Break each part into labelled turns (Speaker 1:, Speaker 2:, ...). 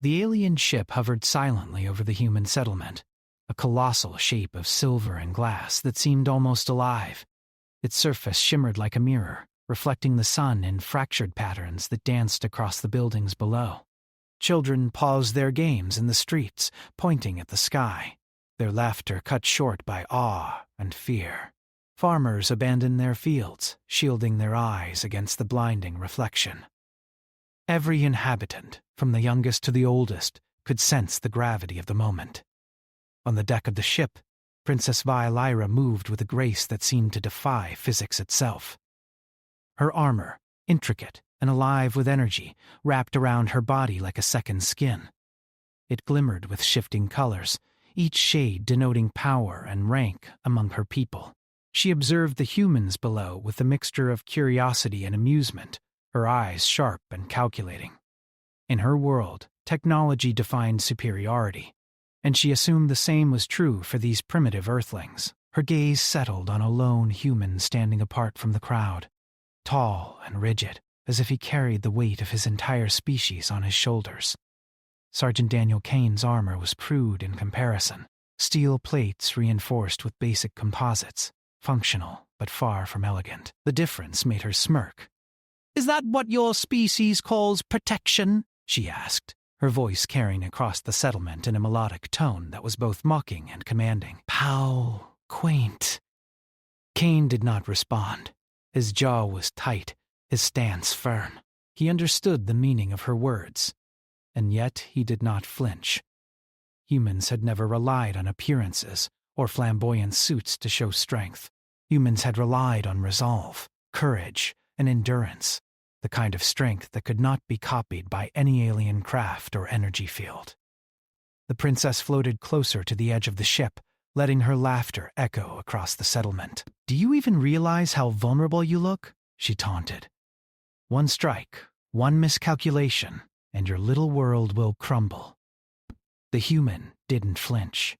Speaker 1: The alien ship hovered silently over the human settlement, a colossal shape of silver and glass that seemed almost alive. Its surface shimmered like a mirror, reflecting the sun in fractured patterns that danced across the buildings below. Children paused their games in the streets, pointing at the sky, their laughter cut short by awe and fear. Farmers abandoned their fields, shielding their eyes against the blinding reflection. Every inhabitant, from the youngest to the oldest, could sense the gravity of the moment. On the deck of the ship, Princess Violyra moved with a grace that seemed to defy physics itself. Her armor, intricate and alive with energy, wrapped around her body like a second skin. It glimmered with shifting colors, each shade denoting power and rank among her people. She observed the humans below with a mixture of curiosity and amusement, her eyes sharp and calculating. In her world, technology defined superiority, and she assumed the same was true for these primitive earthlings. Her gaze settled on a lone human standing apart from the crowd, tall and rigid, as if he carried the weight of his entire species on his shoulders. Sergeant Daniel Kane's armor was crude in comparison, steel plates reinforced with basic composites, functional but far from elegant. The difference made her smirk. "Is that what your species calls protection?" she asked, her voice carrying across the settlement in a melodic tone that was both mocking and commanding. "How quaint." Kane did not respond. His jaw was tight, his stance firm. He understood the meaning of her words, and yet he did not flinch. Humans had never relied on appearances or flamboyant suits to show strength. Humans had relied on resolve, courage, and endurance, the kind of strength that could not be copied by any alien craft or energy field. The princess floated closer to the edge of the ship, letting her laughter echo across the settlement. "Do you even realize how vulnerable you look?" she taunted. "One strike, one miscalculation, and your little world will crumble." The human didn't flinch.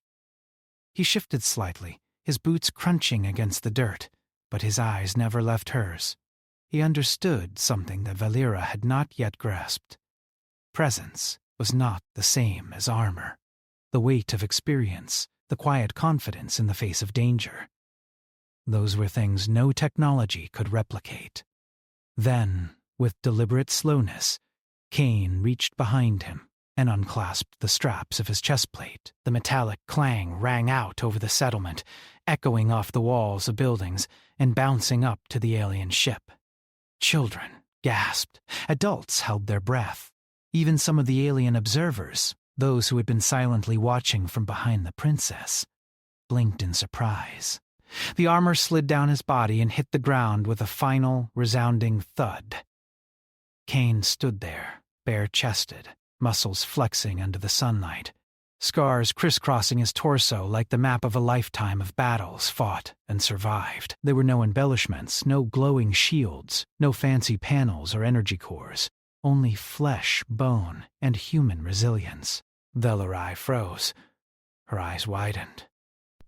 Speaker 1: He shifted slightly, his boots crunching against the dirt, but his eyes never left hers. He understood something that Valeria had not yet grasped. Presence was not the same as armor. The weight of experience, the quiet confidence in the face of danger. Those were things no technology could replicate. Then, with deliberate slowness, Kane reached behind him and unclasped the straps of his chestplate. The metallic clang rang out over the settlement, echoing off the walls of buildings and bouncing up to the alien ship. Children gasped. Adults held their breath. Even some of the alien observers, those who had been silently watching from behind the princess, blinked in surprise. The armor slid down his body and hit the ground with a final, resounding thud. Kane stood there, bare-chested, muscles flexing under the sunlight, scars crisscrossing his torso like the map of a lifetime of battles fought and survived. There were no embellishments, no glowing shields, no fancy panels or energy cores, only flesh, bone, and human resilience. Valeria froze. Her eyes widened.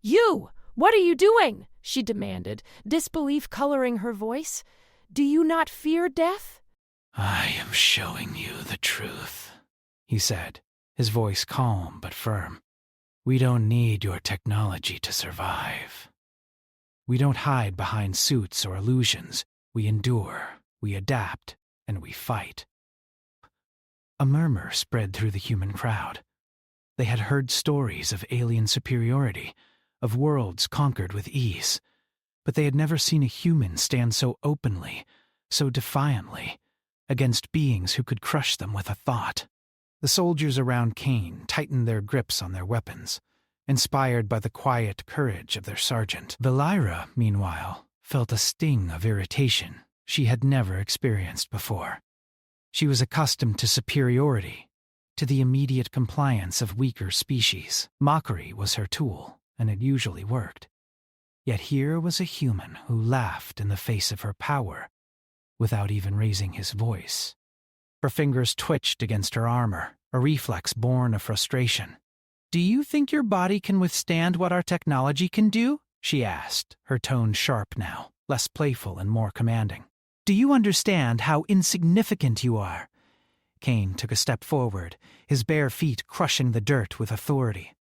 Speaker 2: "You! What are you doing?" she demanded, disbelief coloring her voice. "Do you not fear death?"
Speaker 1: "I am showing you the truth," he said, his voice calm but firm. "We don't need your technology to survive. We don't hide behind suits or illusions. We endure, we adapt, and we fight." A murmur spread through the human crowd. They had heard stories of alien superiority, of worlds conquered with ease, but they had never seen a human stand so openly, so defiantly, against beings who could crush them with a thought. The soldiers around Kane tightened their grips on their weapons, inspired by the quiet courage of their sergeant. Valeria, meanwhile, felt a sting of irritation she had never experienced before. She was accustomed to superiority, to the immediate compliance of weaker species. Mockery was her tool, and it usually worked. Yet here was a human who laughed in the face of her power, without even raising his voice. Her fingers twitched against her armor, a reflex born of frustration. "Do you think your body can withstand what our technology can do?" she asked, her tone sharp now, less playful and more commanding. "Do you understand how insignificant you are? Cain took a step forward, his bare feet crushing the dirt with authority.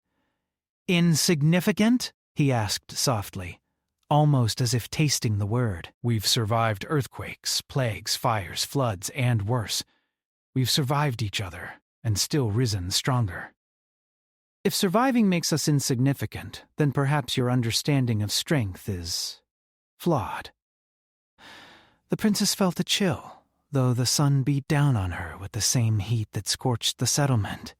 Speaker 1: "Insignificant?" he asked softly, almost as if tasting the word. "We've survived earthquakes, plagues, fires, floods, and worse. We've survived each other, and still risen stronger. If surviving makes us insignificant, then perhaps your understanding of strength is flawed." The princess felt a chill, though the sun beat down on her with the same heat that scorched the settlement.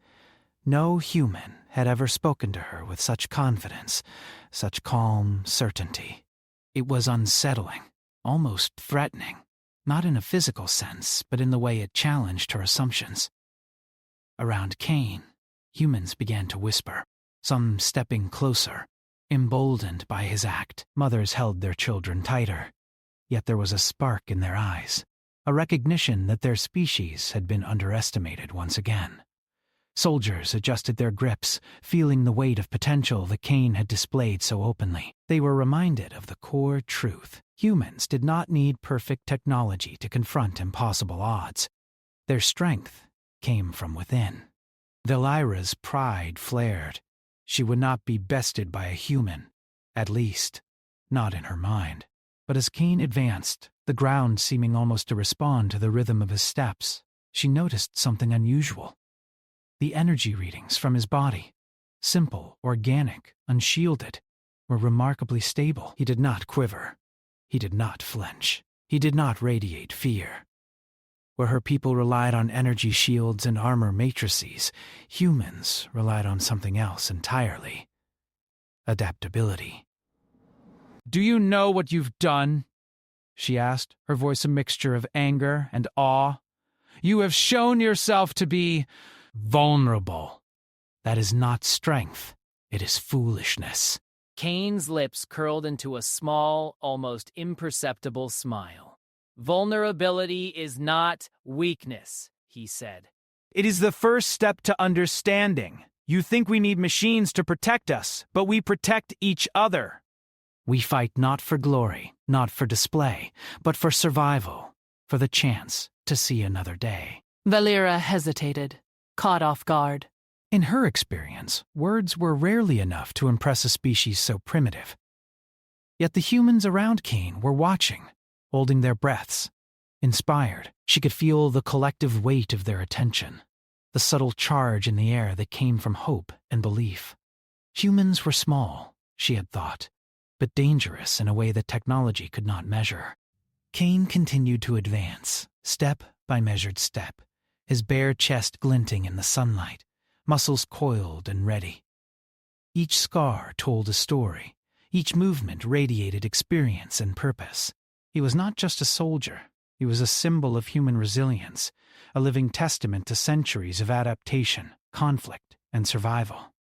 Speaker 1: No human had ever spoken to her with such confidence, such calm certainty. It was unsettling, almost threatening, not in a physical sense, but in the way it challenged her assumptions. Around Cain, humans began to whisper, some stepping closer. Emboldened by his act, mothers held their children tighter. Yet there was a spark in their eyes, a recognition that their species had been underestimated once again. Soldiers adjusted their grips, feeling the weight of potential that Cain had displayed so openly. They were reminded of the core truth. Humans did not need perfect technology to confront impossible odds. Their strength came from within. Valira's pride flared. She would not be bested by a human, at least, not in her mind. But as Cain advanced, the ground seeming almost to respond to the rhythm of his steps, she noticed something unusual. The energy readings from his body, simple, organic, unshielded, were remarkably stable. He did not quiver. He did not flinch. He did not radiate fear. Where her people relied on energy shields and armor matrices, humans relied on something else entirely. Adaptability. "Do you know what you've done?" she asked, her voice a mixture of anger and awe. "You have shown yourself to be vulnerable. That is not strength. It is foolishness."
Speaker 2: Cain's lips curled into a small, almost imperceptible smile. "Vulnerability is not weakness," he said.
Speaker 1: "It is the first step to understanding. You think we need machines to protect us, but we protect each other. We fight not for glory, not for display, but for survival, for the chance to see another day."
Speaker 2: Valira hesitated, caught off guard.
Speaker 1: In her experience, words were rarely enough to impress a species so primitive. Yet the humans around Cain were watching, holding their breaths. Inspired, she could feel the collective weight of their attention, the subtle charge in the air that came from hope and belief. Humans were small, she had thought, but dangerous in a way that technology could not measure. Cain continued to advance, step by measured step, his bare chest glinting in the sunlight, muscles coiled and ready. Each scar told a story, each movement radiated experience and purpose. He was not just a soldier, he was a symbol of human resilience, a living testament to centuries of adaptation, conflict, and survival.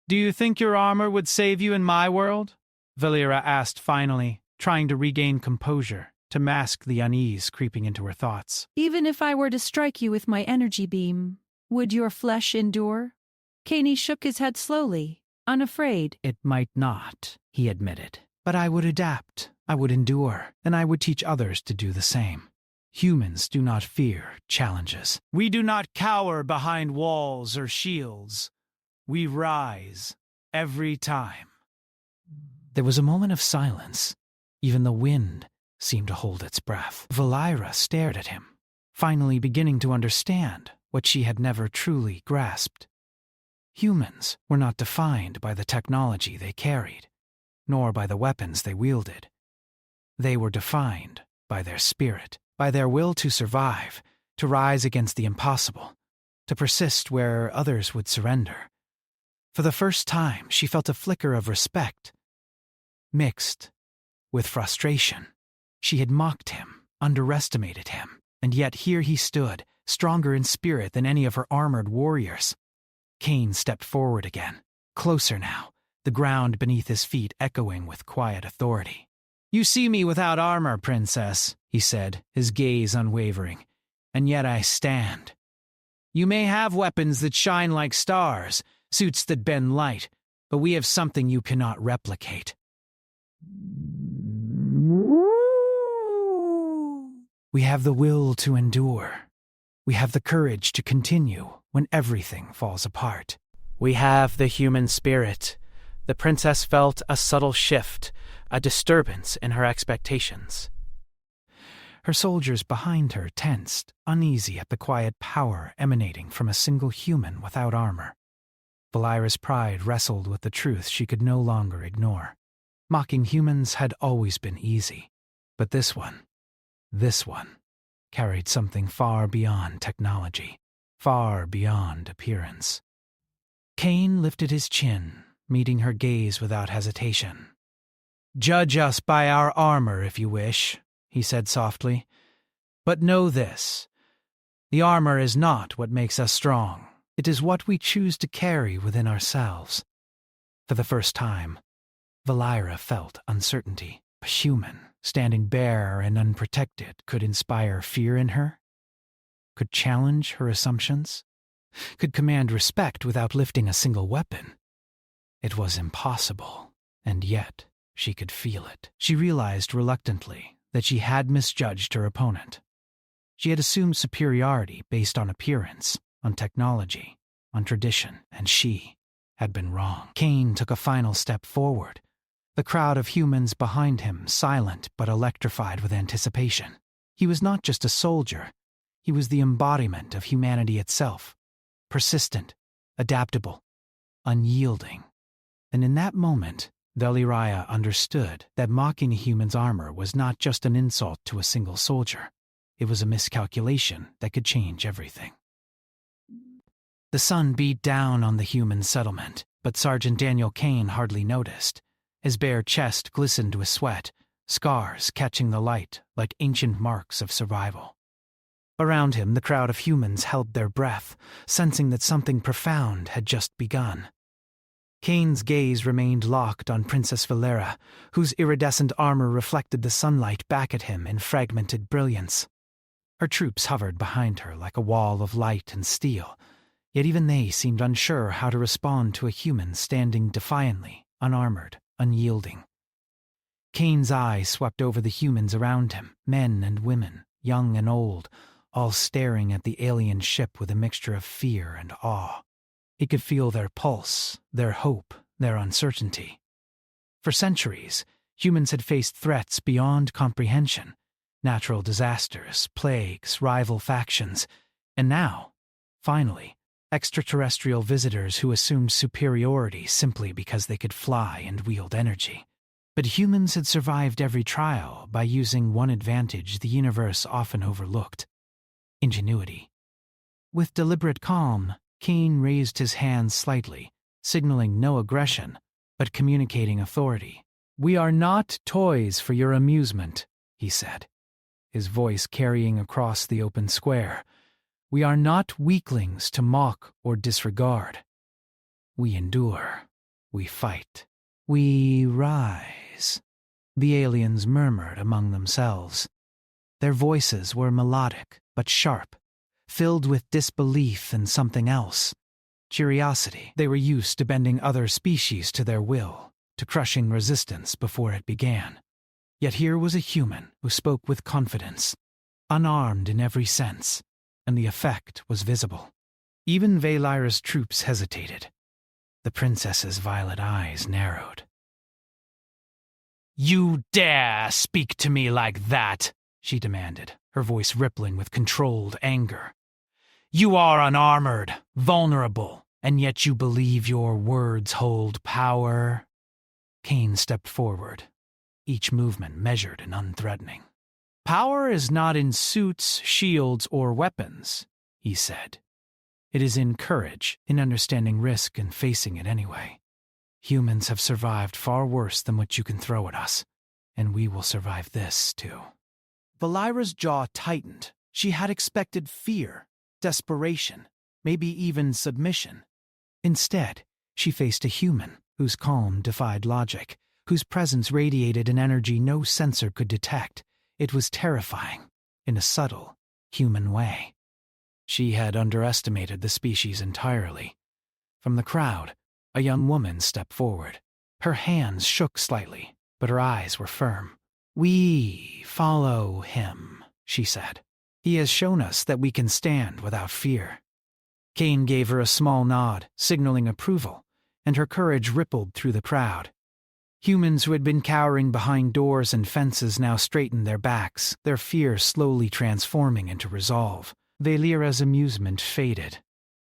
Speaker 1: "Do you think your armor would save you in my world?" Valira asked finally, trying to regain composure, to mask the unease creeping into her thoughts.
Speaker 3: "Even if I were to strike you with my energy beam, would your flesh endure?" Cain shook his head slowly, unafraid.
Speaker 1: "It might not," he admitted. "But I would adapt, I would endure, and I would teach others to do the same. Humans do not fear challenges. We do not cower behind walls or shields. We rise every time." There was a moment of silence. Even the wind seemed to hold its breath. Valira stared at him, finally beginning to understand what she had never truly grasped. Humans were not defined by the technology they carried, nor by the weapons they wielded. They were defined by their spirit, by their will to survive, to rise against the impossible, to persist where others would surrender. For the first time, she felt a flicker of respect, mixed with frustration. She had mocked him, underestimated him, and yet here he stood, stronger in spirit than any of her armored warriors. Cain stepped forward again, closer now, the ground beneath his feet echoing with quiet authority. "You see me without armor, princess," he said, his gaze unwavering, "and yet I stand. You may have weapons that shine like stars, suits that bend light, but we have something you cannot replicate. We have the will to endure, We have the courage to continue when everything falls apart. We have the human spirit. The princess felt a subtle shift, a disturbance in her expectations. Her soldiers behind her tensed, uneasy at the quiet power emanating from a single human without armor. Valira's pride wrestled with the truth she could no longer ignore. Mocking humans had always been easy, but this one, carried something far beyond technology, far beyond appearance. Cain lifted his chin, meeting her gaze without hesitation. "Judge us by our armor if you wish," he said softly. "But know this. The armor is not what makes us strong. It is what we choose to carry within ourselves." For the first time, Valira felt uncertainty. A human, standing bare and unprotected, could inspire fear in her? Could challenge her assumptions? Could command respect without lifting a single weapon? It was impossible, and yet she could feel it. She realized reluctantly that she had misjudged her opponent. She had assumed superiority based on appearance, on technology, on tradition, and she had been wrong. Cain took a final step forward, the crowd of humans behind him silent but electrified with anticipation. He was not just a soldier, he was the embodiment of humanity itself, persistent, adaptable, unyielding. And in that moment, Valira understood that mocking a human's armor was not just an insult to a single soldier. It was a miscalculation that could change everything. The sun beat down on the human settlement, but Sergeant Daniel Cain hardly noticed. His bare chest glistened with sweat, scars catching the light like ancient marks of survival. Around him, the crowd of humans held their breath, sensing that something profound had just begun. Cain's gaze remained locked on Princess Valera, whose iridescent armor reflected the sunlight back at him in fragmented brilliance. Her troops hovered behind her like a wall of light and steel, yet even they seemed unsure how to respond to a human standing defiantly, unarmored, unyielding. Cain's eye swept over the humans around him, men and women, young and old, all staring at the alien ship with a mixture of fear and awe. He could feel their pulse, their hope, their uncertainty. For centuries, humans had faced threats beyond comprehension, natural disasters, plagues, rival factions, and now, finally, extraterrestrial visitors who assumed superiority simply because they could fly and wield energy. But humans had survived every trial by using one advantage the universe often overlooked: ingenuity. With deliberate calm, Cain raised his hands slightly, signaling no aggression, but communicating authority. "We are not toys for your amusement," he said, his voice carrying across the open square. "We are not weaklings to mock or disregard. We endure. We fight. We rise." The aliens murmured among themselves. Their voices were melodic but sharp, filled with disbelief in something else. Curiosity. They were used to bending other species to their will, to crushing resistance before it began. Yet here was a human who spoke with confidence, unarmed in every sense, and the effect was visible. Even Valira's troops hesitated. The princess's violet eyes narrowed. "You dare speak to me like that?" she demanded, her voice rippling with controlled anger. "You are unarmored, vulnerable, and yet you believe your words hold power?" Cain stepped forward, each movement measured and unthreatening. "Power is not in suits, shields, or weapons," he said. "It is in courage, in understanding risk and facing it anyway. Humans have survived far worse than what you can throw at us, and we will survive this, too." Valira's jaw tightened. She had expected fear, desperation, maybe even submission. Instead, she faced a human whose calm defied logic, whose presence radiated an energy no sensor could detect. It was terrifying, in a subtle, human way. She had underestimated the species entirely. From the crowd, a young woman stepped forward. Her hands shook slightly, but her eyes were firm. "We follow him," she said. He has shown us that we can stand without fear." Kane gave her a small nod, signaling approval, and her courage rippled through the crowd. Humans who had been cowering behind doors and fences now straightened their backs, their fear slowly transforming into resolve. Valera's amusement faded.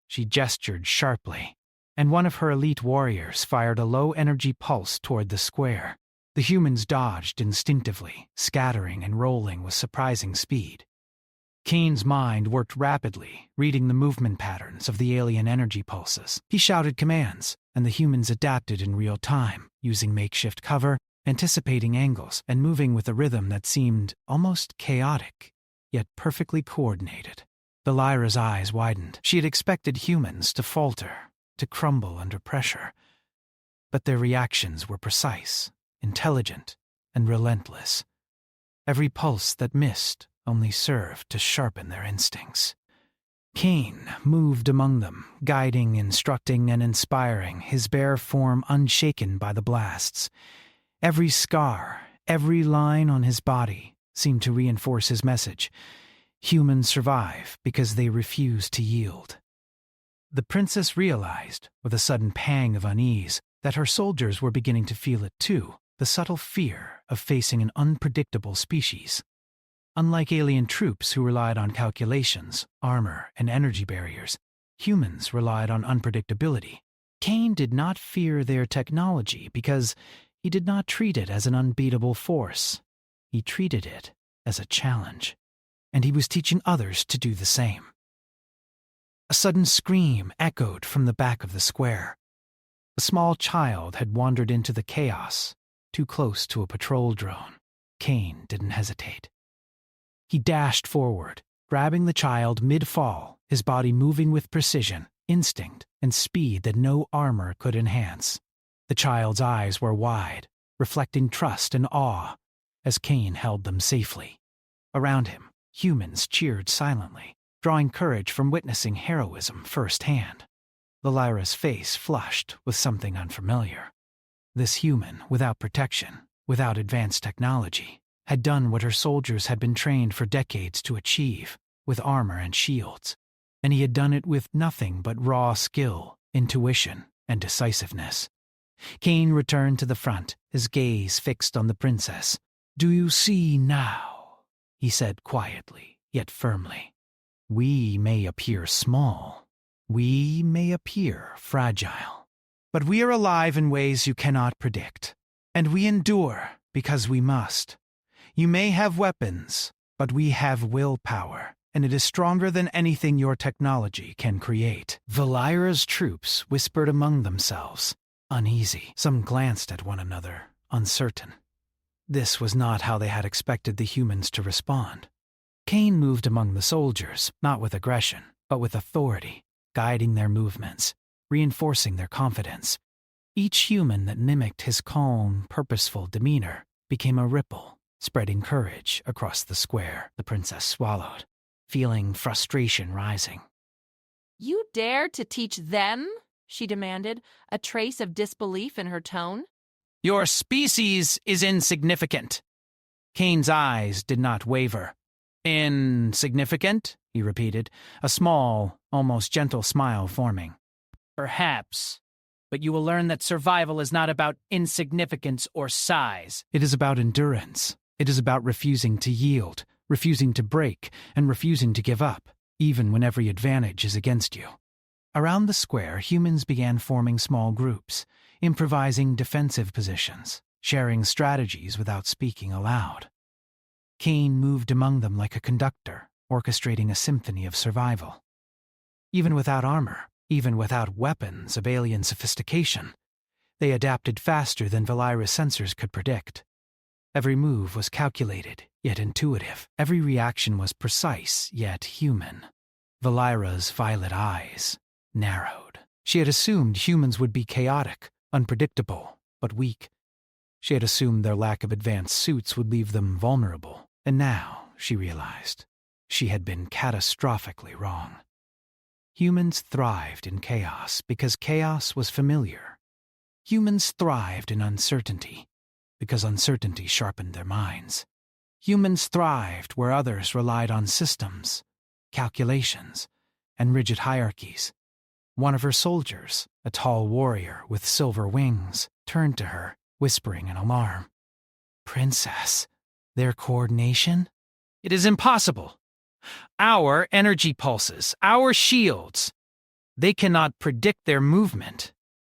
Speaker 1: She gestured sharply, and one of her elite warriors fired a low-energy pulse toward the square. The humans dodged instinctively, scattering and rolling with surprising speed. Kane's mind worked rapidly, reading the movement patterns of the alien energy pulses. He shouted commands, and the humans adapted in real time, using makeshift cover, anticipating angles, and moving with a rhythm that seemed almost chaotic, yet perfectly coordinated. Valera's eyes widened. She had expected humans to falter, to crumble under pressure. But their reactions were precise, intelligent, and relentless. Every pulse that missed only served to sharpen their instincts. Kane moved among them, guiding, instructing, and inspiring, his bare form unshaken by the blasts. Every scar, every line on his body seemed to reinforce his message. Humans survive because they refuse to yield. The princess realized, with a sudden pang of unease, that her soldiers were beginning to feel it too, the subtle fear of facing an unpredictable species. Unlike alien troops who relied on calculations, armor, and energy barriers, humans relied on unpredictability. Kane did not fear their technology because he did not treat it as an unbeatable force. He treated it as a challenge, and he was teaching others to do the same. A sudden scream echoed from the back of the square. A small child had wandered into the chaos, too close to a patrol drone. Kane didn't hesitate. He dashed forward, grabbing the child mid-fall, his body moving with precision, instinct, and speed that no armor could enhance. The child's eyes were wide, reflecting trust and awe, as Kane held them safely. Around him, humans cheered silently, drawing courage from witnessing heroism firsthand. Valera's face flushed with something unfamiliar. This human, without protection, without advanced technology, had done what her soldiers had been trained for decades to achieve, with armor and shields, and he had done it with nothing but raw skill, intuition, and decisiveness. Kane returned to the front, his gaze fixed on the princess. "Do you see now?" he said quietly, yet firmly. "We may appear small. We may appear fragile. But we are alive in ways you cannot predict, and we endure because we must. You may have weapons, but we have willpower, and it is stronger than anything your technology can create." Valera's troops whispered among themselves, uneasy. Some glanced at one another, uncertain. This was not how they had expected the humans to respond. Kane moved among the soldiers, not with aggression, but with authority, guiding their movements, reinforcing their confidence. Each human that mimicked his calm, purposeful demeanor became a ripple, spreading courage across the square. The princess swallowed, feeling frustration rising.
Speaker 4: "You dare to teach them?" she demanded, a trace of disbelief in her tone.
Speaker 1: "Your species is insignificant." Kane's eyes did not waver. "Insignificant?" he repeated, a small, almost gentle smile forming.
Speaker 2: "Perhaps. But you will learn that survival is not about insignificance or size.
Speaker 1: It is about endurance. It is about refusing to yield, refusing to break, and refusing to give up, even when every advantage is against you." Around the square, humans began forming small groups, improvising defensive positions, sharing strategies without speaking aloud. Kane moved among them like a conductor, orchestrating a symphony of survival. Even without armor, even without weapons of alien sophistication, they adapted faster than Valera's sensors could predict. Every move was calculated, yet intuitive. Every reaction was precise, yet human. Valera's violet eyes narrowed. She had assumed humans would be chaotic, unpredictable, but weak. She had assumed their lack of advanced suits would leave them vulnerable, and now, she realized, she had been catastrophically wrong. Humans thrived in chaos because chaos was familiar. Humans thrived in uncertainty because uncertainty sharpened their minds. Humans thrived where others relied on systems, calculations, and rigid hierarchies. One of her soldiers, a tall warrior with silver wings, turned to her, whispering in alarm. "Princess, their coordination? It is impossible. Our energy pulses, our shields, they cannot predict their movement.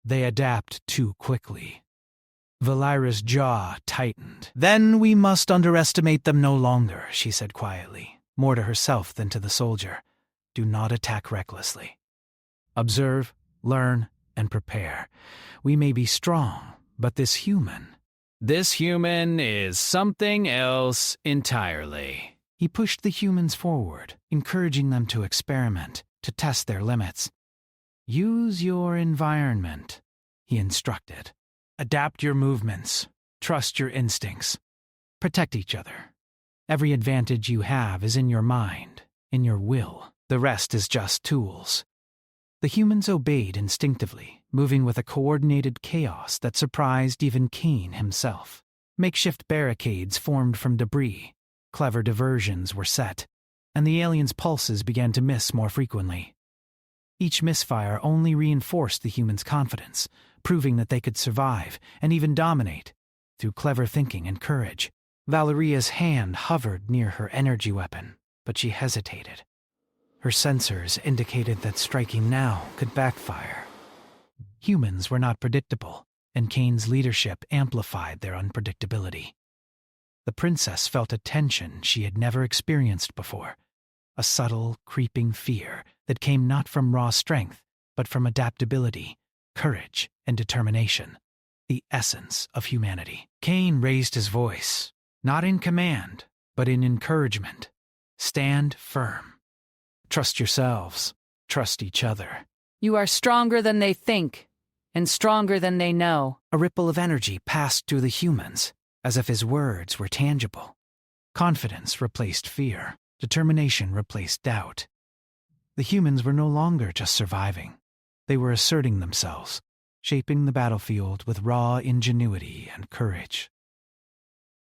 Speaker 1: They adapt too quickly." Valira's jaw tightened. "Then we must underestimate them no longer," she said quietly, more to herself than to the soldier. "Do not attack recklessly. Observe, learn, and prepare. We may be strong, but this human is something else entirely." He pushed the humans forward, encouraging them to experiment, to test their limits. "Use your environment," he instructed. "Adapt your movements. Trust your instincts. Protect each other. Every advantage you have is in your mind, in your will. The rest is just tools." The humans obeyed instinctively, moving with a coordinated chaos that surprised even Cain himself. Makeshift barricades formed from debris, clever diversions were set, and the aliens' pulses began to miss more frequently. Each misfire only reinforced the humans' confidence, proving that they could survive and even dominate through clever thinking and courage. Valeria's hand hovered near her energy weapon, but she hesitated. Her sensors indicated that striking now could backfire. Humans were not predictable, and Cain's leadership amplified their unpredictability. The princess felt a tension she had never experienced before, a subtle, creeping fear that came not from raw strength, but from adaptability, courage, and determination, the essence of humanity. Cain raised his voice, not in command, but in encouragement. "Stand firm. Trust yourselves. Trust each other."
Speaker 4: You are stronger than they think, and stronger than they know.
Speaker 1: A ripple of energy passed through the humans, as if his words were tangible. Confidence replaced fear. Determination replaced doubt. The humans were no longer just surviving. They were asserting themselves, shaping the battlefield with raw ingenuity and courage.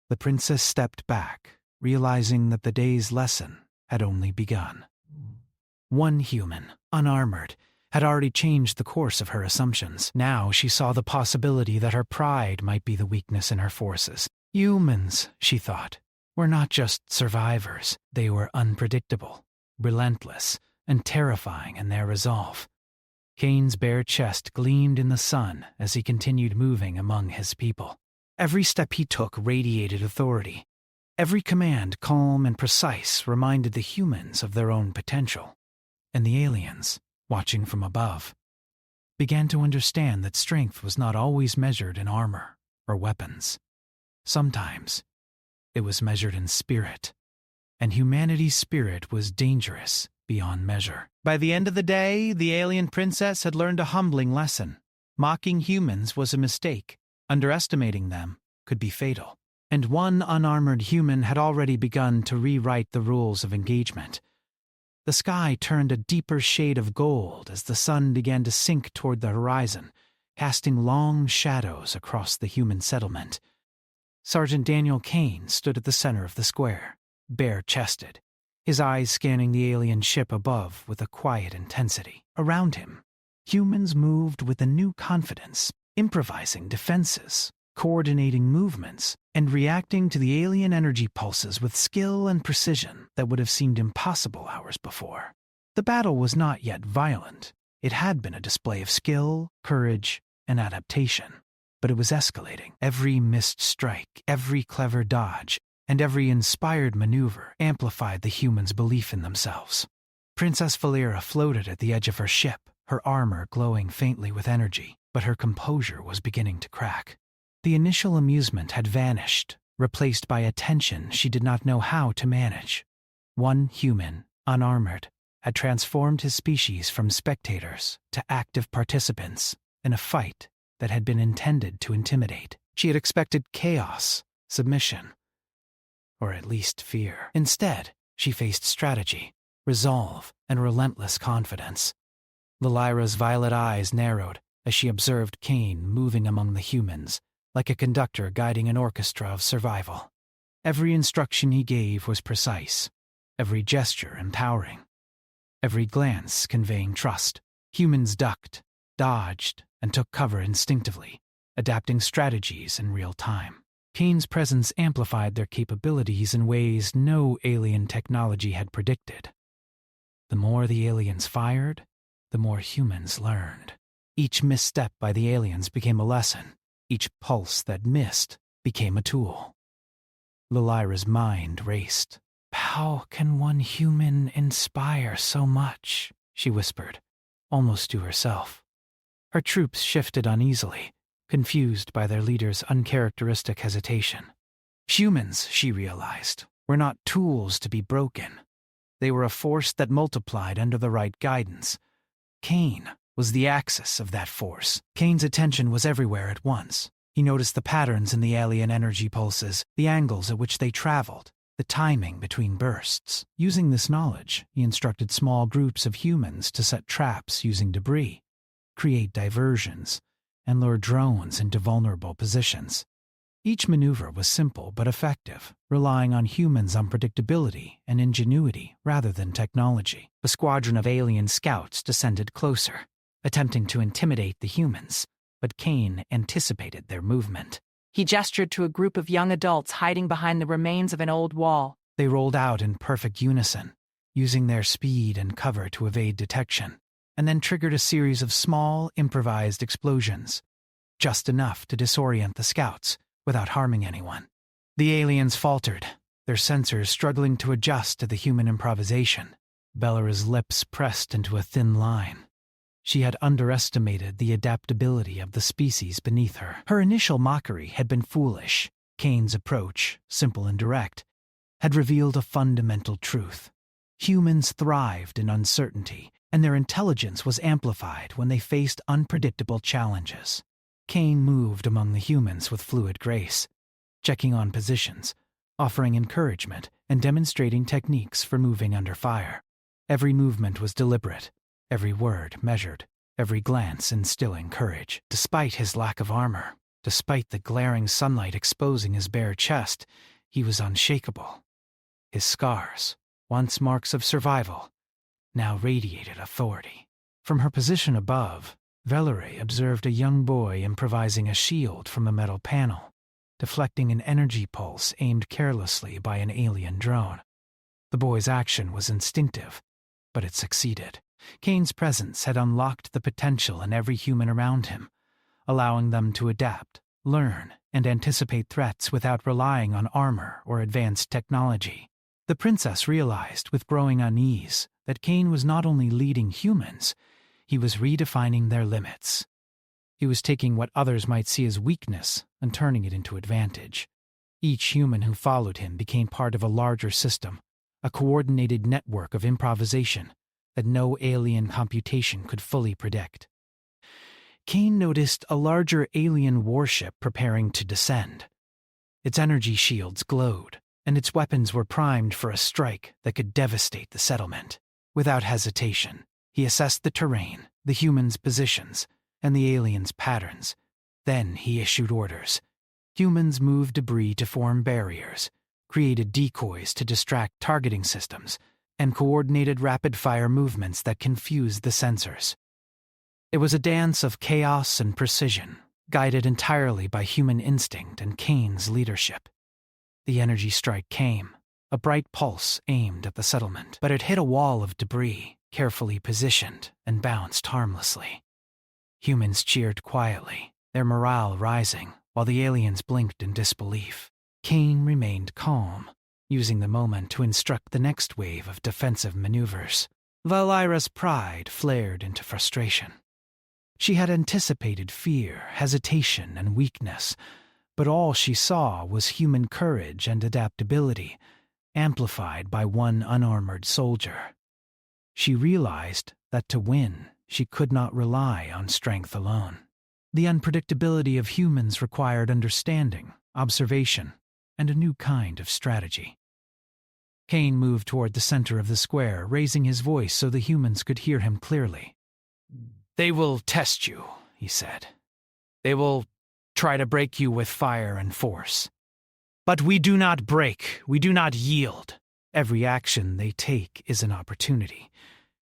Speaker 1: The princess stepped back, realizing that the day's lesson had only begun. One human, unarmored, had already changed the course of her assumptions. Now she saw the possibility that her pride might be the weakness in her forces. Humans, she thought, were not just survivors. They were unpredictable, relentless, and terrifying in their resolve. Cain's bare chest gleamed in the sun as he continued moving among his people. Every step he took radiated authority. Every command, calm and precise, reminded the humans of their own potential. And the aliens, watching from above, began to understand that strength was not always measured in armor or weapons. Sometimes it was measured in spirit, and humanity's spirit was dangerous beyond measure. By the end of the day, the alien princess had learned a humbling lesson. Mocking humans was a mistake. Underestimating them could be fatal. And one unarmored human had already begun to rewrite the rules of engagement. The sky turned a deeper shade of gold as the sun began to sink toward the horizon, casting long shadows across the human settlement. Sergeant Daniel Cain stood at the center of the square, bare-chested, his eyes scanning the alien ship above with a quiet intensity. Around him, humans moved with a new confidence, improvising defenses, coordinating movements, and reacting to the alien energy pulses with skill and precision that would have seemed impossible hours before. The battle was not yet violent. It had been a display of skill, courage, and adaptation. But it was escalating. Every missed strike, every clever dodge, and every inspired maneuver amplified the humans' belief in themselves. Princess Valera floated at the edge of her ship, her armor glowing faintly with energy, but her composure was beginning to crack. The initial amusement had vanished, replaced by a tension she did not know how to manage. One human, unarmored, had transformed his species from spectators to active participants in a fight that had been intended to intimidate. She had expected chaos, submission, or at least fear. Instead, she faced strategy, resolve, and relentless confidence. Valira's violet eyes narrowed as she observed Cain moving among the humans, like a conductor guiding an orchestra of survival. Every instruction he gave was precise, every gesture empowering, every glance conveying trust. Humans ducked, dodged, and took cover instinctively, adapting strategies in real time. Kane's presence amplified their capabilities in ways no alien technology had predicted. The more the aliens fired, the more humans learned. Each misstep by the aliens became a lesson. Each pulse that missed became a tool. Lilira's mind raced. "How can one human inspire so much?" she whispered, almost to herself. Her troops shifted uneasily, confused by their leader's uncharacteristic hesitation. Humans, she realized, were not tools to be broken. They were a force that multiplied under the right guidance. Kane was the axis of that force. Kane's attention was everywhere at once. He noticed the patterns in the alien energy pulses, the angles at which they traveled, the timing between bursts. Using this knowledge, he instructed small groups of humans to set traps using debris, create diversions, and lure drones into vulnerable positions. Each maneuver was simple but effective, relying on humans' unpredictability and ingenuity rather than technology. A squadron of alien scouts descended closer, attempting to intimidate the humans, but Kane anticipated their movement.
Speaker 4: He gestured to a group of young adults hiding behind the remains of an old wall.
Speaker 1: They rolled out in perfect unison, using their speed and cover to evade detection, and then triggered a series of small, improvised explosions, just enough to disorient the scouts without harming anyone. The aliens faltered, their sensors struggling to adjust to the human improvisation. Bellara's lips pressed into a thin line. She had underestimated the adaptability of the species beneath her. Her initial mockery had been foolish. Kane's approach, simple and direct, had revealed a fundamental truth. Humans thrived in uncertainty, and their intelligence was amplified when they faced unpredictable challenges. Kane moved among the humans with fluid grace, checking on positions, offering encouragement, and demonstrating techniques for moving under fire. Every movement was deliberate, every word measured, every glance instilling courage. Despite his lack of armor, despite the glaring sunlight exposing his bare chest, he was unshakable. His scars, once marks of survival, now radiated authority. From her position above, Valerie observed a young boy improvising a shield from a metal panel, deflecting an energy pulse aimed carelessly by an alien drone. The boy's action was instinctive, but it succeeded. Kane's presence had unlocked the potential in every human around him, allowing them to adapt, learn, and anticipate threats without relying on armor or advanced technology. The princess realized with growing unease that Kane was not only leading humans, he was redefining their limits. He was taking what others might see as weakness and turning it into advantage. Each human who followed him became part of a larger system, a coordinated network of improvisation that no alien computation could fully predict. Kane noticed a larger alien warship preparing to descend. Its energy shields glowed, and its weapons were primed for a strike that could devastate the settlement. Without hesitation, he assessed the terrain, the humans' positions, and the aliens' patterns. Then he issued orders. Humans moved debris to form barriers, created decoys to distract targeting systems, and coordinated rapid-fire movements that confused the sensors. It was a dance of chaos and precision, guided entirely by human instinct and Kane's leadership. The energy strike came, a bright pulse aimed at the settlement, but it hit a wall of debris, carefully positioned, and bounced harmlessly. Humans cheered quietly, their morale rising, while the aliens blinked in disbelief. Kane remained calm, using the moment to instruct the next wave of defensive maneuvers. Valira's pride flared into frustration. She had anticipated fear, hesitation, and weakness, but all she saw was human courage and adaptability, amplified by one unarmored soldier. She realized that to win, she could not rely on strength alone. The unpredictability of humans required understanding, observation, and a new kind of strategy. Kane moved toward the center of the square, raising his voice so the humans could hear him clearly. "They will test you," he said. "They will try to break you with fire and force. But we do not break, we do not yield. Every action they take is an opportunity.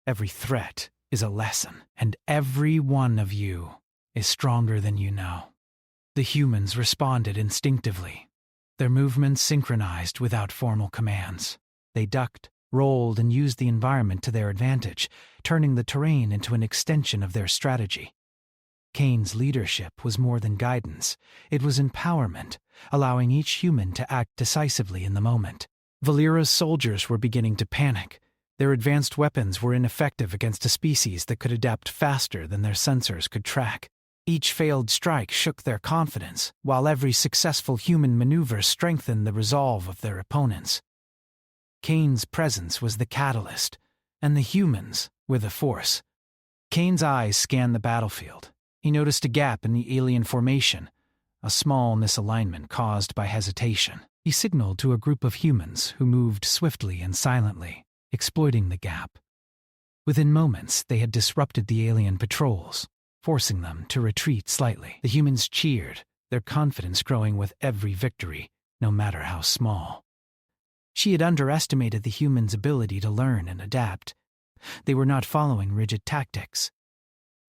Speaker 1: Every threat is a lesson, and every one of you is stronger than you know. The humans responded instinctively. Their movements synchronized without formal commands. They ducked, rolled, and used the environment to their advantage, turning the terrain into an extension of their strategy. Kane's leadership was more than guidance. It was empowerment, allowing each human to act decisively in the moment. Valera's soldiers were beginning to panic. Their advanced weapons were ineffective against a species that could adapt faster than their sensors could track. Each failed strike shook their confidence, while every successful human maneuver strengthened the resolve of their opponents. Kane's presence was the catalyst, and the humans were the force. Kane's eyes scanned the battlefield. He noticed a gap in the alien formation, a small misalignment caused by hesitation. He signaled to a group of humans who moved swiftly and silently, exploiting the gap. Within moments, they had disrupted the alien patrols, forcing them to retreat slightly. The humans cheered, their confidence growing with every victory, no matter how small. She had underestimated the humans' ability to learn and adapt. They were not following rigid tactics.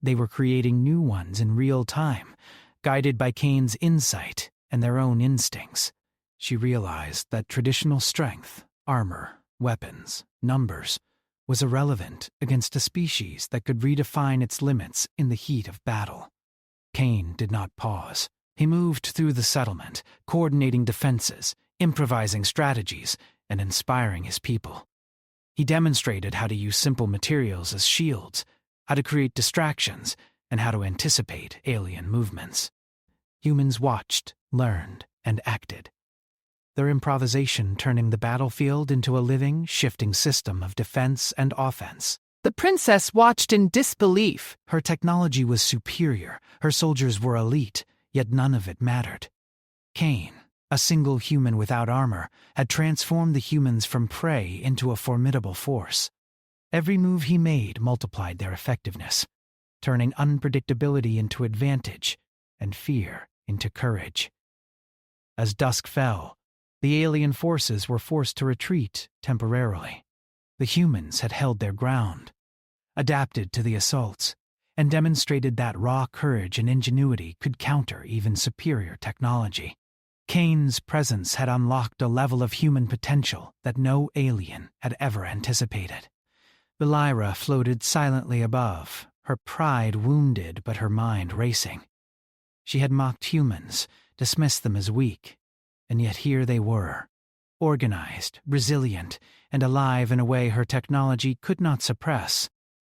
Speaker 1: They were creating new ones in real time, guided by Kane's insight and their own instincts. She realized that traditional strength, armor, weapons, numbers, was irrelevant against a species that could redefine its limits in the heat of battle. Kane did not pause. He moved through the settlement, coordinating defenses, improvising strategies, and inspiring his people. He demonstrated how to use simple materials as shields, how to create distractions, and how to anticipate alien movements. Humans watched, learned, and acted. Their improvisation turning the battlefield into a living, shifting system of defense and offense.
Speaker 2: The princess watched in disbelief.
Speaker 1: Her technology was superior, her soldiers were elite, yet none of it mattered. Kane, a single human without armor, had transformed the humans from prey into a formidable force. Every move he made multiplied their effectiveness, turning unpredictability into advantage and fear into courage. As dusk fell, the alien forces were forced to retreat temporarily. The humans had held their ground, adapted to the assaults, and demonstrated that raw courage and ingenuity could counter even superior technology. Kane's presence had unlocked a level of human potential that no alien had ever anticipated. Valera floated silently above, her pride wounded but her mind racing. She had mocked humans, dismissed them as weak, and yet here they were, organized, resilient, and alive in a way her technology could not suppress.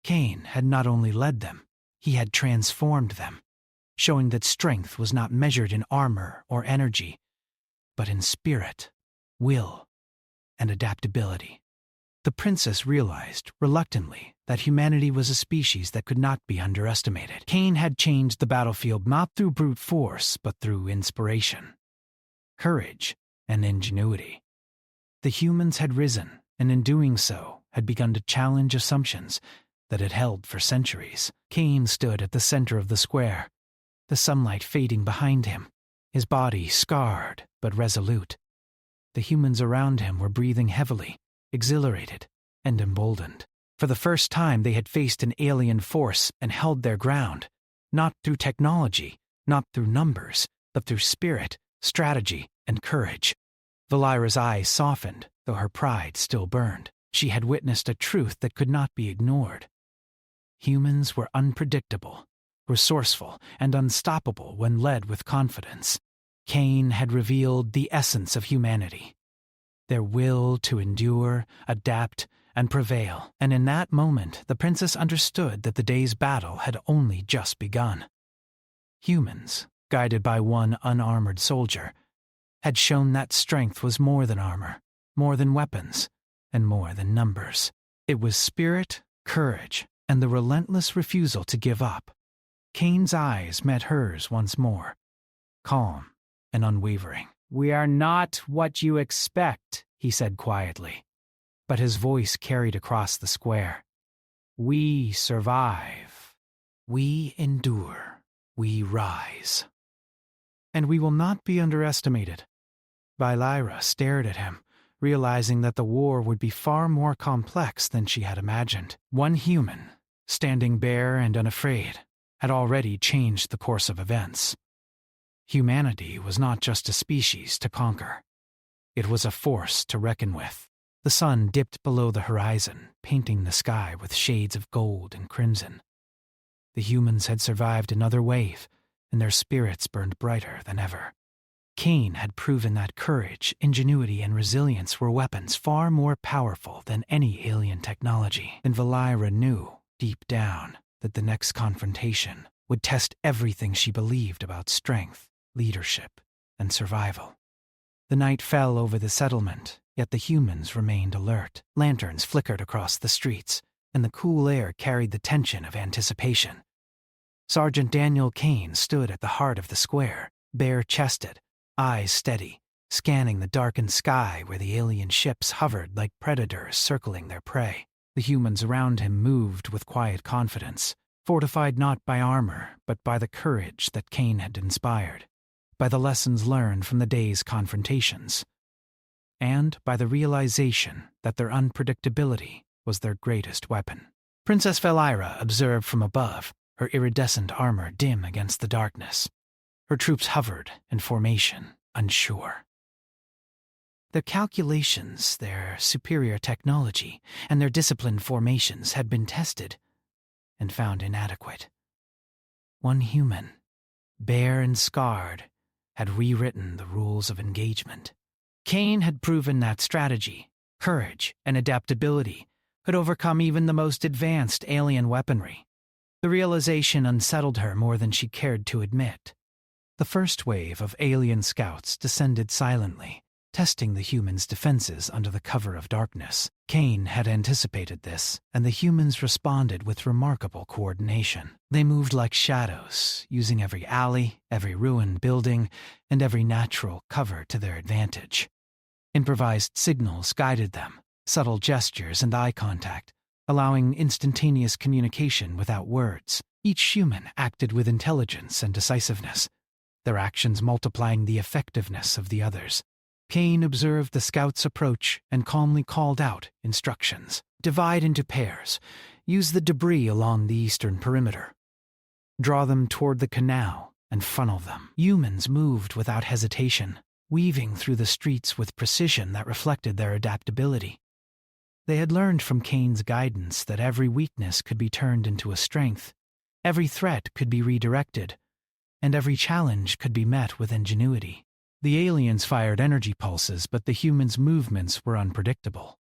Speaker 1: Kane had not only led them, he had transformed them, showing that strength was not measured in armor or energy, but in spirit, will, and adaptability. The princess realized, reluctantly, that humanity was a species that could not be underestimated. Kane had changed the battlefield not through brute force, but through inspiration, courage, and ingenuity. The humans had risen, and in doing so, had begun to challenge assumptions that had held for centuries. Kane stood at the center of the square, the sunlight fading behind him, his body scarred but resolute. The humans around him were breathing heavily, exhilarated, and emboldened. For the first time they had faced an alien force and held their ground, not through technology, not through numbers, but through spirit, strategy, and courage. Valera's eyes softened, though her pride still burned. She had witnessed a truth that could not be ignored. Humans were unpredictable, resourceful, and unstoppable when led with confidence. Kane had revealed the essence of humanity, their will to endure, adapt, and prevail, and in that moment the princess understood that the day's battle had only just begun. Humans, guided by one unarmored soldier, had shown that strength was more than armor, more than weapons, and more than numbers. It was spirit, courage, and the relentless refusal to give up. Kane's eyes met hers once more, calm and unwavering.
Speaker 2: "We are not what you expect," he said quietly, but his voice carried across the square. "We survive.
Speaker 1: We endure. We rise. And we will not be underestimated. Lyra stared at him, realizing that the war would be far more complex than she had imagined. One human, standing bare and unafraid, had already changed the course of events. Humanity was not just a species to conquer. It was a force to reckon with. The sun dipped below the horizon, painting the sky with shades of gold and crimson. The humans had survived another wave, and their spirits burned brighter than ever. Cain had proven that courage, ingenuity, and resilience were weapons far more powerful than any alien technology. And Valira knew, deep down, that the next confrontation would test everything she believed about strength, leadership, and survival. The night fell over the settlement, yet the humans remained alert. Lanterns flickered across the streets, and the cool air carried the tension of anticipation. Sergeant Daniel Cain stood at the heart of the square, bare-chested, eyes steady, scanning the darkened sky where the alien ships hovered like predators circling their prey. The humans around him moved with quiet confidence, fortified not by armor, but by the courage that Cain had inspired, by the lessons learned from the day's confrontations, and by the realization that their unpredictability was their greatest weapon. Princess Valira observed from above, her iridescent armor dim against the darkness. Her troops hovered in formation, unsure. Their calculations, their superior technology, and their disciplined formations had been tested and found inadequate. One human, bare and scarred, had rewritten the rules of engagement. Cain had proven that strategy, courage, and adaptability could overcome even the most advanced alien weaponry. The realization unsettled her more than she cared to admit. The first wave of alien scouts descended silently, testing the humans' defenses under the cover of darkness. Cain had anticipated this, and the humans responded with remarkable coordination. They moved like shadows, using every alley, every ruined building, and every natural cover to their advantage. Improvised signals guided them, subtle gestures and eye contact, allowing instantaneous communication without words. Each human acted with intelligence and decisiveness, their actions multiplying the effectiveness of the others. Cain observed the scouts' approach and calmly called out instructions. Divide into pairs. Use the debris along the eastern perimeter. Draw them toward the canal and funnel them. Humans moved without hesitation, weaving through the streets with precision that reflected their adaptability. They had learned from Cain's guidance that every weakness could be turned into a strength, every threat could be redirected, and every challenge could be met with ingenuity. The aliens fired energy pulses, but the humans' movements were unpredictable.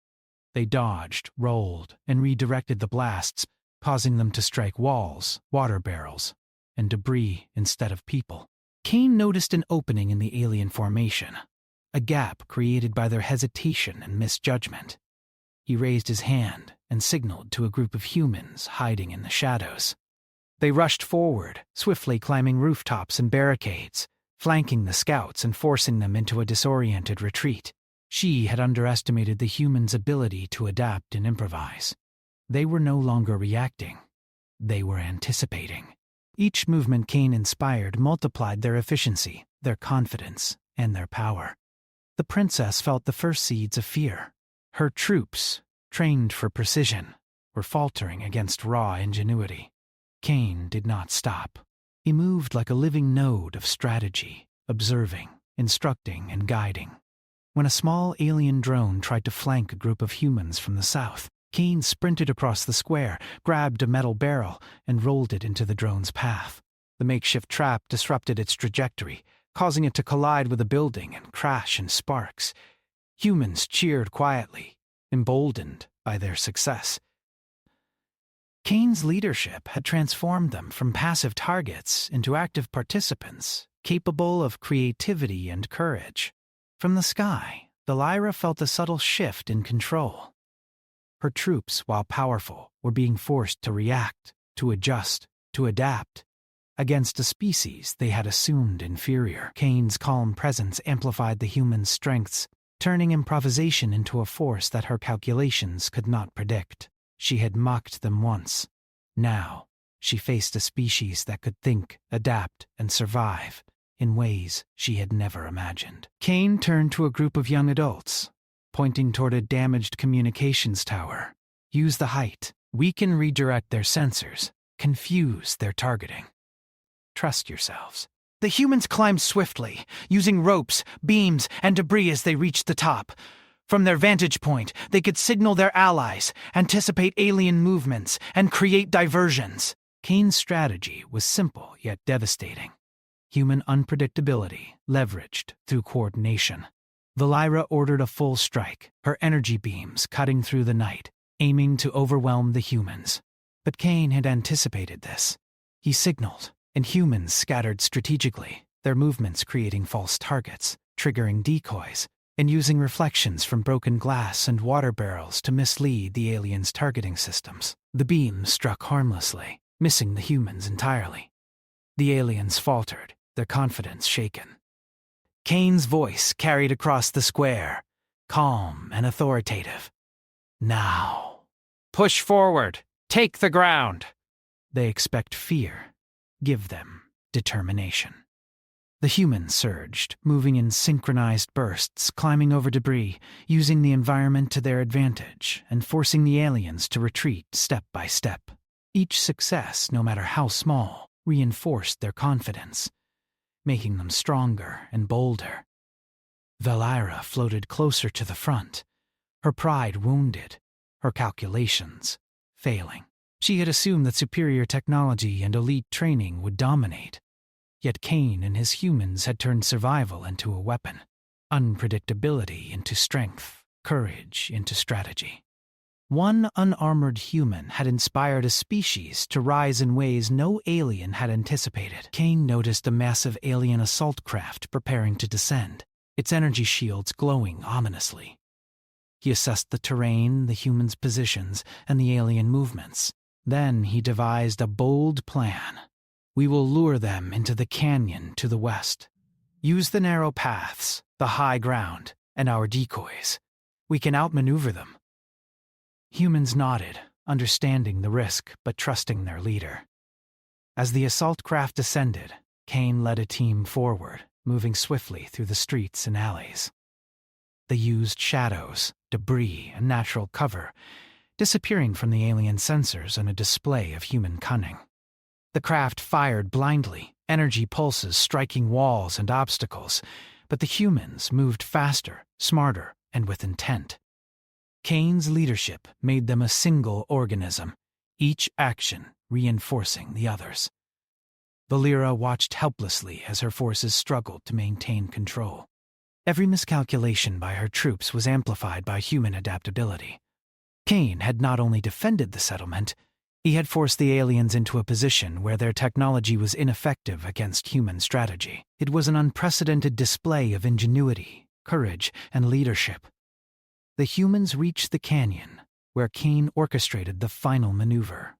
Speaker 1: They dodged, rolled, and redirected the blasts, causing them to strike walls, water barrels, and debris instead of people. Cain noticed an opening in the alien formation, a gap created by their hesitation and misjudgment. He raised his hand and signaled to a group of humans hiding in the shadows. They rushed forward, swiftly climbing rooftops and barricades, flanking the scouts and forcing them into a disoriented retreat. She had underestimated the humans' ability to adapt and improvise. They were no longer reacting. They were anticipating. Each movement Cain inspired multiplied their efficiency, their confidence, and their power. The princess felt the first seeds of fear. Her troops, trained for precision, were faltering against raw ingenuity. Cain did not stop. He moved like a living node of strategy, observing, instructing, and guiding. When a small alien drone tried to flank a group of humans from the south, Cain sprinted across the square, grabbed a metal barrel, and rolled it into the drone's path. The makeshift trap disrupted its trajectory, causing it to collide with a building and crash in sparks. Humans cheered quietly, emboldened by their success. Cain's leadership had transformed them from passive targets into active participants, capable of creativity and courage. From the sky, Valira felt a subtle shift in control. Her troops, while powerful, were being forced to react, to adjust, to adapt, against a species they had assumed inferior. Cain's calm presence amplified the humans' strengths, turning improvisation into a force that her calculations could not predict. She had mocked them once. Now, she faced a species that could think, adapt, and survive. in ways she had never imagined. Kane turned to a group of young adults, pointing toward a damaged communications tower. Use the height. We can redirect their sensors, confuse their targeting. Trust yourselves. The humans climbed swiftly, using ropes, beams, and debris as they reached the top. From their vantage point, they could signal their allies, anticipate alien movements, and create diversions. Kane's strategy was simple yet devastating. Human unpredictability leveraged through coordination. Valira ordered a full strike, her energy beams cutting through the night, aiming to overwhelm the humans. But Kane had anticipated this. He signaled, and humans scattered strategically, their movements creating false targets, triggering decoys, and using reflections from broken glass and water barrels to mislead the aliens' targeting systems. The beams struck harmlessly, missing the humans entirely. The aliens faltered, their confidence shaken. Kane's voice carried across the square, calm and authoritative. Now. Push forward. Take the ground. They expect fear. Give them determination. The humans surged, moving in synchronized bursts, climbing over debris, using the environment to their advantage, and forcing the aliens to retreat step by step. Each success, no matter how small, reinforced their confidence, making them stronger and bolder. Valira floated closer to the front, her pride wounded, her calculations failing. She had assumed that superior technology and elite training would dominate. Yet Kane and his humans had turned survival into a weapon, unpredictability into strength, courage into strategy. One unarmored human had inspired a species to rise in ways no alien had anticipated. Kane noticed a massive alien assault craft preparing to descend, its energy shields glowing ominously. He assessed the terrain, the humans' positions, and the alien movements. Then he devised a bold plan. We will lure them into the canyon to the west. Use the narrow paths, the high ground, and our decoys. We can outmaneuver them. Humans nodded, understanding the risk but trusting their leader. As the assault craft descended, Kane led a team forward, moving swiftly through the streets and alleys. They used shadows, debris, and natural cover, disappearing from the alien sensors on a display of human cunning. The craft fired blindly, energy pulses striking walls and obstacles, but the humans moved faster, smarter, and with intent. Kane's leadership made them a single organism, each action reinforcing the others. Valira watched helplessly as her forces struggled to maintain control. Every miscalculation by her troops was amplified by human adaptability. Kane had not only defended the settlement, he had forced the aliens into a position where their technology was ineffective against human strategy. It was an unprecedented display of ingenuity, courage, and leadership. The humans reached the canyon, where Kane orchestrated the final maneuver.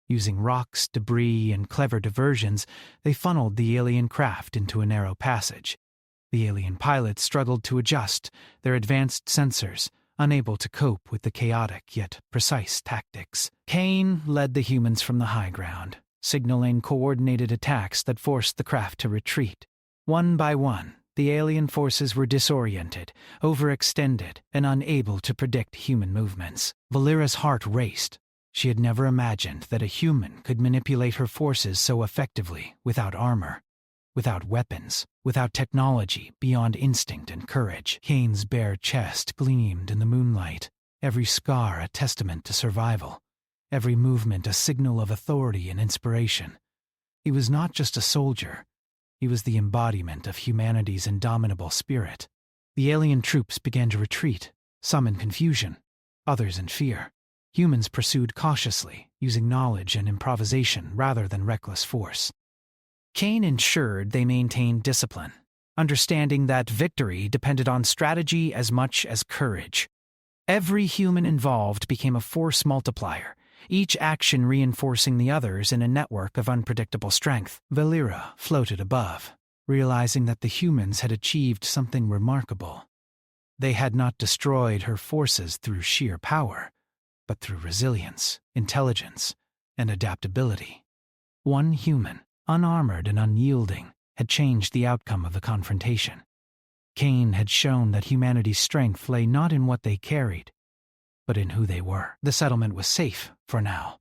Speaker 1: Using rocks, debris, and clever diversions, they funneled the alien craft into a narrow passage. The alien pilots struggled to adjust, their advanced sensors unable to cope with the chaotic yet precise tactics. Kane led the humans from the high ground, signaling coordinated attacks that forced the craft to retreat. One by one, the alien forces were disoriented, overextended, and unable to predict human movements. Valira's heart raced. She had never imagined that a human could manipulate her forces so effectively without armor, without weapons, without technology beyond instinct and courage. Kane's bare chest gleamed in the moonlight, every scar a testament to survival, every movement a signal of authority and inspiration. He was not just a soldier. He was the embodiment of humanity's indomitable spirit. The alien troops began to retreat, some in confusion, others in fear. Humans pursued cautiously, using knowledge and improvisation rather than reckless force. Kane ensured they maintained discipline, understanding that victory depended on strategy as much as courage. Every human involved became a force multiplier, each action reinforcing the others in a network of unpredictable strength. Valira floated above, realizing that the humans had achieved something remarkable. They had not destroyed her forces through sheer power, but through resilience, intelligence, and adaptability. One human, unarmored and unyielding, had changed the outcome of the confrontation. Cain had shown that humanity's strength lay not in what they carried, but in who they were. The settlement was safe for now.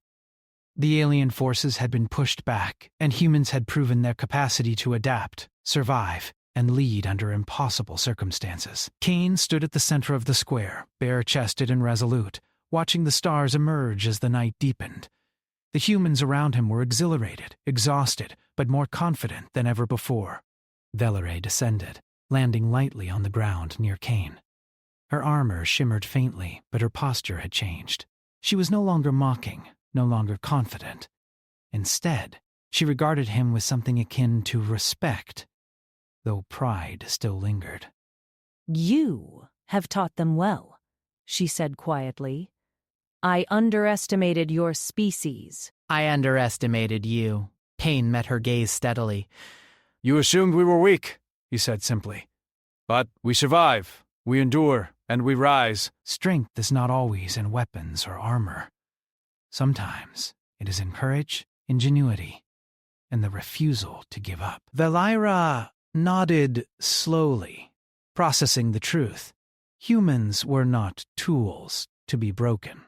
Speaker 1: The alien forces had been pushed back, and humans had proven their capacity to adapt, survive, and lead under impossible circumstances. Cain stood at the center of the square, bare-chested and resolute, watching the stars emerge as the night deepened. The humans around him were exhilarated, exhausted, but more confident than ever before. Valerie descended, landing lightly on the ground near Cain. Her armor shimmered faintly, but her posture had changed. She was no longer mocking, no longer confident. Instead, she regarded him with something akin to respect, though pride still lingered.
Speaker 3: You have taught them well, she said quietly. I underestimated your species.
Speaker 2: I underestimated you. Cain met her gaze steadily.
Speaker 5: You assumed we were weak, he said simply. But we survive, we endure, and we rise.
Speaker 1: Strength is not always in weapons or armor. Sometimes it is in courage, ingenuity, and the refusal to give up. Valira nodded slowly, processing the truth. Humans were not tools to be broken.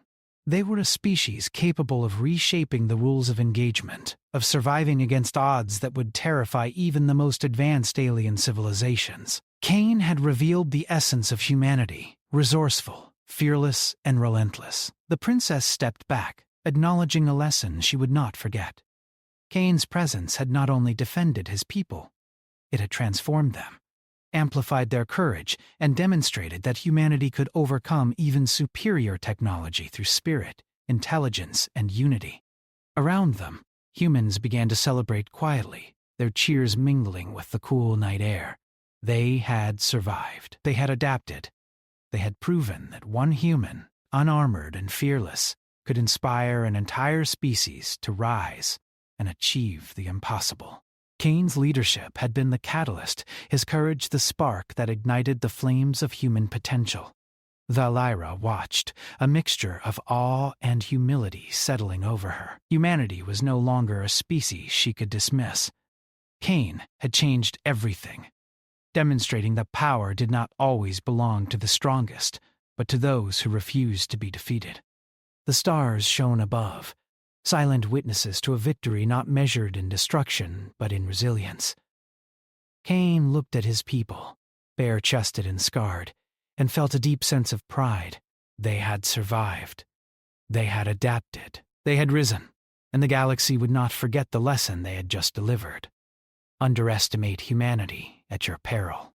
Speaker 1: They were a species capable of reshaping the rules of engagement, of surviving against odds that would terrify even the most advanced alien civilizations. Cain had revealed the essence of humanity, resourceful, fearless, and relentless. The princess stepped back, acknowledging a lesson she would not forget. Cain's presence had not only defended his people, it had transformed them, amplified their courage, and demonstrated that humanity could overcome even superior technology through spirit, intelligence, and unity. Around them, humans began to celebrate quietly, their cheers mingling with the cool night air. They had survived. They had adapted. They had proven that one human, unarmored and fearless, could inspire an entire species to rise and achieve the impossible. Cain's leadership had been the catalyst, his courage the spark that ignited the flames of human potential. Valira watched, a mixture of awe and humility settling over her. Humanity was no longer a species she could dismiss. Cain had changed everything, demonstrating that power did not always belong to the strongest, but to those who refused to be defeated. The stars shone above, silent witnesses to a victory not measured in destruction, but in resilience. Cain looked at his people, bare-chested and scarred, and felt a deep sense of pride. They had survived. They had adapted. They had risen, and the galaxy would not forget the lesson they had just delivered. Underestimate humanity at your peril.